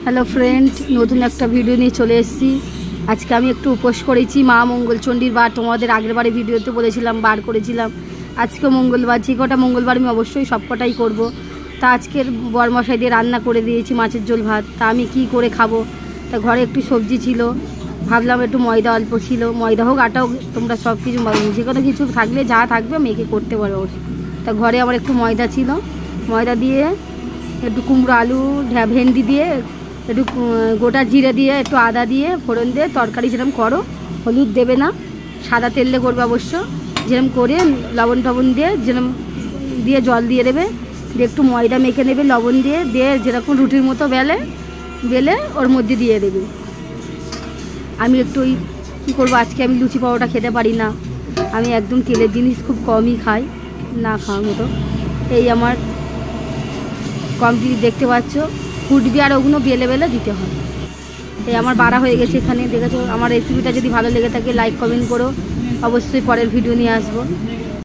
Hello friend, নতুন একটা video নিয়ে চলে এসেছি। আজকে আমি একটু উপোস করেছি। মা মঙ্গলচণ্ডীর বার, তোমাদের আগের বারে ভিডিওতে বলেছিলাম বার করেছিলাম। আজকে মঙ্গলবার, যে কটা মঙ্গলবার আমি অবশ্যই সব কটাই করবো। তা আজকের বরমশাই দিয়ে রান্না করে দিয়েছি মাছের ঝোল ভাত। তা আমি কি করে খাবো? তা ঘরে একটু সবজি ছিল, ভাবলাম একটু ময়দা অল্প ছিল, ময়দা হোক আটা হোক, তোমরা সব কিছু যে কোনো কিছু থাকলে যা থাকবে মেয়েকে করতে পারো। তা ঘরে আমার একটু ময়দা ছিল, ময়দা দিয়ে একটু কুমড়ো আলু ভেন্ডি দিয়ে একটু গোটা জিরে দিয়ে একটু আদা দিয়ে ফোড়ন দিয়ে তরকারি যেরকম করো, হলুদ দেবে না, সাদা তেলে করবে অবশ্য, যেরকম করে লবণ টবণ দিয়ে যেরকম দিয়ে জল দিয়ে দেবে, দিয়ে একটু ময়দা মেখে নেবে লবণ দিয়ে দিয়ে যেরকম রুটির মতো বেলে ওর মধ্যে দিয়ে দেবে। আমি একটু ওই কী করবো, আজকে আমি লুচি পাউরোটা খেতে পারি না, আমি একদম তেলের জিনিস খুব কমই খাই, না খাওয়ার মতো। এই আমার কমপ্লিট দেখতে পাচ্ছ, ফুটবি আর ওগুলো বেলে বেলে দিতে হয়। এই আমার বাড়া হয়ে গেছে এখানে, দেখেছো। আমার রেসিপিটা যদি ভালো লেগে থাকে লাইক কমেন্ট করো, অবশ্যই পরের ভিডিও নিয়ে আসবো।